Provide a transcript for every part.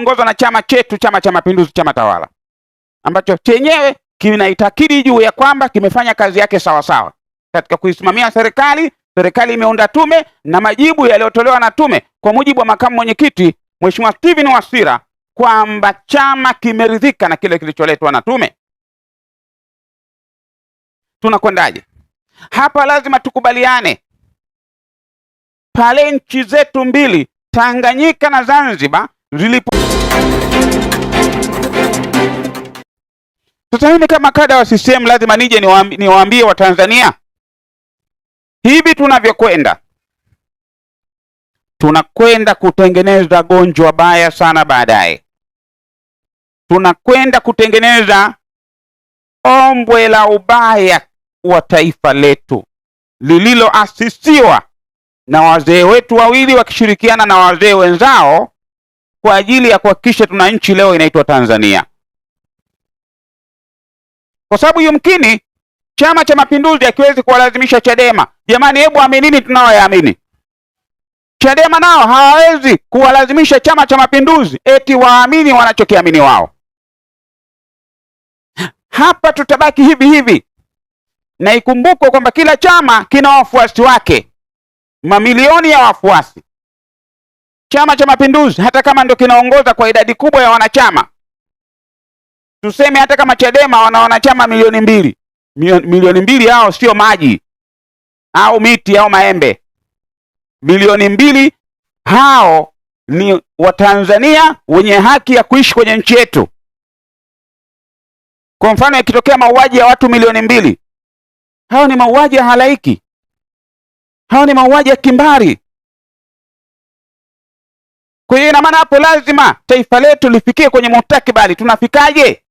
ikiongozwa na chama chetu, Chama cha Mapinduzi, chama tawala, ambacho chenyewe kinaitakidi juu ya kwamba kimefanya kazi yake sawa sawa katika kuisimamia serikali. Serikali imeunda tume na majibu yaliyotolewa na tume kwa mujibu wa makamu mwenyekiti Mheshimiwa Steven Wasira kwamba chama kimeridhika na kile kilicholetwa na tume. Tunakwendaje hapa? Lazima tukubaliane, pale nchi zetu mbili Tanganyika na Zanzibar zilipo. Sasa hivi kama kada wa CCM lazima nije niwaambie Watanzania, hivi tunakwenda kutengeneza gonjwa baya sana baadaye. Tunakwenda kutengeneza ombwe la ubaya wa taifa letu lililoasisiwa na wazee wetu wawili wakishirikiana na wazee wenzao kwa ajili ya kuhakikisha tuna nchi leo inaitwa Tanzania. Kwa sababu yumkini Chama cha Mapinduzi hakiwezi kuwalazimisha Chadema. Jamani, hebu aminini tunaoyaamini. Chadema nao hawawezi kuwalazimisha Chama cha Mapinduzi eti waamini wanachokiamini wao. Hapa tutabaki hivi hivi, na ikumbukwe kwamba kila chama kina wafuasi wake, mamilioni ya wafuasi. Chama cha Mapinduzi hata kama ndio kinaongoza kwa idadi kubwa ya wanachama, tuseme hata kama Chadema wana wanachama milioni mbili hao sio maji au miti au maembe. Milioni 2 hao ni Watanzania wenye haki ya kuishi kwenye nchi yetu. Kwa mfano, ikitokea mauaji ya watu milioni 2, hao ni mauaji ya halaiki, hao ni mauaji ya kimbari. Kwa hiyo ina maana hapo lazima taifa letu lifikie kwenye mustakabali. Tunafikaje?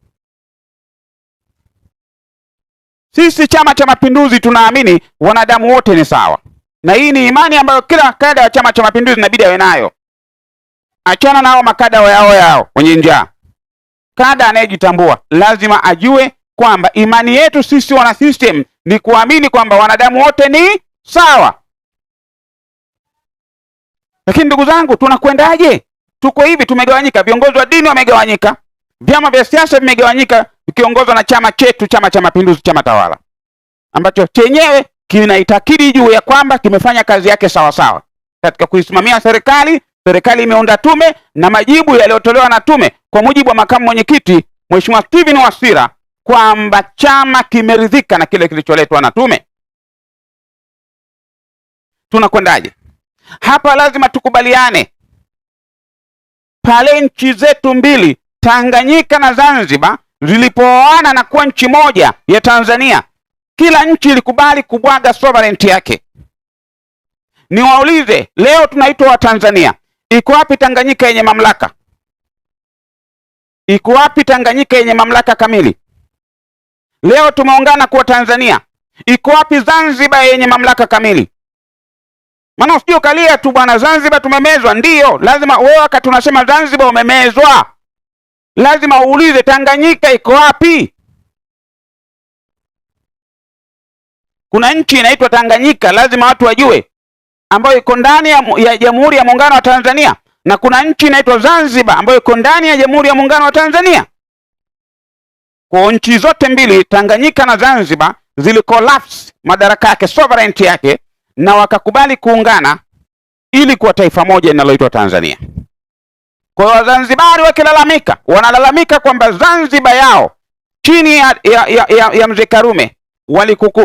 Sisi Chama cha Mapinduzi tunaamini wanadamu wote ni sawa, na hii ni imani ambayo kila kada wa Chama cha Mapinduzi inabidi awe nayo. Achana nao makada yao wenye njaa. Kada anayejitambua lazima ajue kwamba imani yetu sisi wana system ni kuamini kwamba wanadamu wote ni sawa. Lakini ndugu zangu, tunakwendaje? Tuko hivi, tumegawanyika. Viongozi wa dini wamegawanyika, vyama vya siasa vimegawanyika, vikiongozwa na chama chetu, Chama cha Mapinduzi, chama tawala, ambacho chenyewe kinaitakidi juu ya kwamba kimefanya kazi yake sawa sawa katika kuisimamia serikali. Serikali imeunda tume na majibu yaliyotolewa na tume kwa mujibu wa makamu mwenyekiti Mheshimiwa Steven Wasira kwamba chama kimeridhika na kile kilicholetwa na tume. Tunakwendaje hapa? Lazima tukubaliane, pale nchi zetu mbili Tanganyika na Zanzibar zilipooana na kuwa nchi moja ya Tanzania, kila nchi ilikubali kubwaga sovereignty yake. Niwaulize, leo tunaitwa wa Tanzania, iko wapi Tanganyika yenye mamlaka? Iko wapi Tanganyika yenye mamlaka kamili? Leo tumeungana kuwa Tanzania, iko wapi Zanzibar yenye mamlaka kamili? Maana usije kalia tu bwana, Zanzibar tumemezwa. Ndiyo, lazima wewe wakati tunasema Zanzibar umemezwa, lazima uulize Tanganyika iko wapi? Kuna nchi inaitwa Tanganyika, lazima watu wajue, ambayo iko ndani ya Jamhuri ya Muungano wa Tanzania, na kuna nchi inaitwa Zanzibar ambayo iko ndani ya Jamhuri ya Muungano wa Tanzania. Kwa nchi zote mbili, Tanganyika na Zanzibar, zilicollapse madaraka yake, sovereignty yake, na wakakubali kuungana ili kuwa taifa moja linaloitwa Tanzania. Kwa hiyo Wazanzibari wakilalamika, wanalalamika kwamba Zanzibar yao chini ya Mzee Karume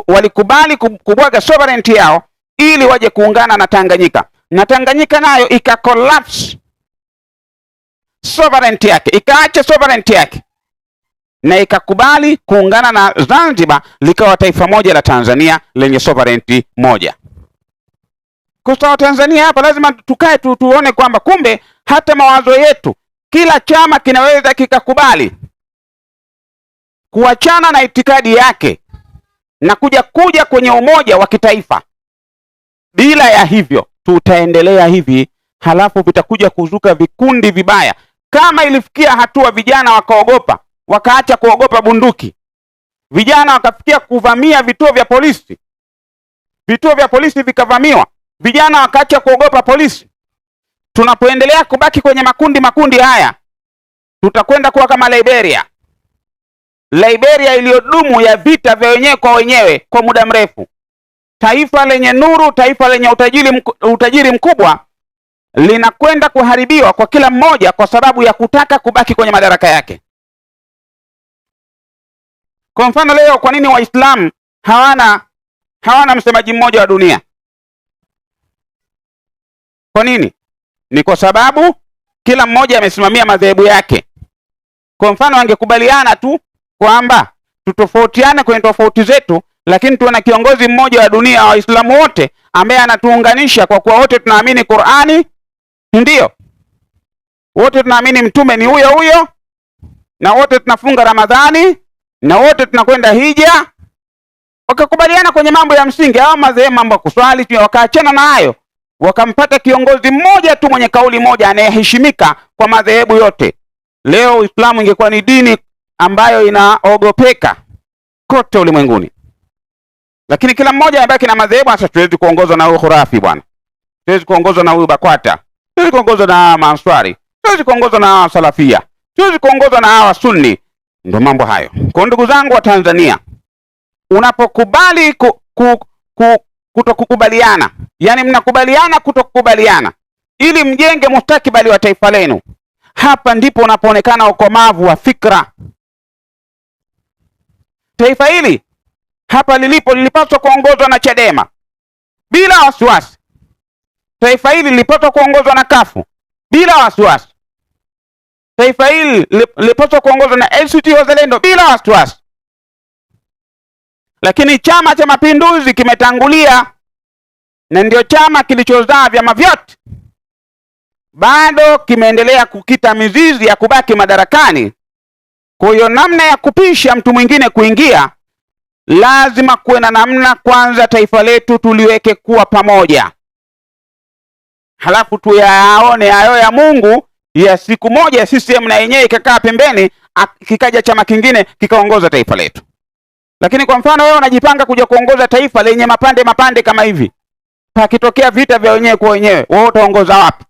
walikubali kubwaga sovereignty yao ili waje kuungana na Tanganyika, na Tanganyika nayo ikacollapse sovereignty yake, ikaacha sovereignty yake na ikakubali kuungana na Zanzibar, likawa taifa moja la Tanzania lenye sovereignty moja. Kwa Tanzania hapa lazima tukae tuone kwamba kumbe hata mawazo yetu, kila chama kinaweza kikakubali kuachana na itikadi yake na kuja kwenye umoja wa kitaifa. Bila ya hivyo tutaendelea hivi, halafu vitakuja kuzuka vikundi vibaya. Kama ilifikia hatua vijana wakaogopa, wakaacha kuogopa bunduki, vijana wakafikia kuvamia vituo vya polisi, vituo vya polisi vikavamiwa, vijana wakaacha kuogopa polisi. Tunapoendelea kubaki kwenye makundi haya, tutakwenda kuwa kama Liberia. Liberia iliyodumu ya vita vya wenyewe kwa wenyewe kwa muda mrefu, taifa lenye nuru, taifa lenye utajiri mkubwa, linakwenda kuharibiwa kwa kila mmoja kwa sababu ya kutaka kubaki kwenye madaraka yake. Kwa mfano leo, kwa nini Waislamu hawana msemaji mmoja wa dunia? Kwa nini? Ni kwa sababu kila mmoja amesimamia madhehebu yake. Kwa mfano, angekubaliana tu kwamba tutofautiane kwenye tofauti zetu, lakini tuwe na kiongozi mmoja wa dunia wa Waislamu wote ambaye anatuunganisha, kwa kuwa wote tunaamini Qur'ani, ndio wote tunaamini mtume ni huyo huyo, na wote tunafunga Ramadhani, na wote tunakwenda hija, wakakubaliana kwenye mambo ya msingi au madhehebu, mambo ya kuswali, wakaachana na hayo, wakampata kiongozi mmoja tu mwenye kauli moja anayeheshimika kwa madhehebu yote. Leo Uislamu ingekuwa ni dini ambayo inaogopeka kote ulimwenguni, lakini kila mmoja anabaki na madhehebu. Sasa tuwezi kuongozwa na huyu khurafi bwana, tuwezi kuongozwa na huyu Bakwata, tuwezi kuongozwa na Manswari, tuwezi kuongozwa na Salafia, tuwezi kuongozwa na hawa Sunni. Ndio mambo hayo. Kwa ndugu zangu wa Tanzania, unapokubali kutokukubaliana, yani mnakubaliana kutokukubaliana ili mjenge mustakabali wa taifa lenu, hapa ndipo unapoonekana ukomavu wa fikra. Taifa hili hapa lilipaswa kuongozwa na Chadema bila wasiwasi. Taifa hili lilipaswa kuongozwa na Kafu bila wasiwasi. Taifa hili lilipaswa kuongozwa na ACT Wazalendo bila wasiwasi. Lakini Chama cha Mapinduzi kimetangulia, na ndio chama kilichozaa vyama vyote, bado kimeendelea kukita mizizi ya kubaki madarakani. Kwa hiyo namna ya kupisha mtu mwingine kuingia, lazima kuwe na namna. Kwanza taifa letu tuliweke kuwa pamoja, halafu tuyaone hayo ya Mungu ya siku moja CCM na yenyewe ikakaa pembeni, kikaja chama kingine kikaongoza taifa letu. Lakini kwa mfano wewe unajipanga kuja kuongoza taifa lenye mapande kama hivi, pakitokea vita vya wenyewe kwa wenyewe, wewe utaongoza wapi?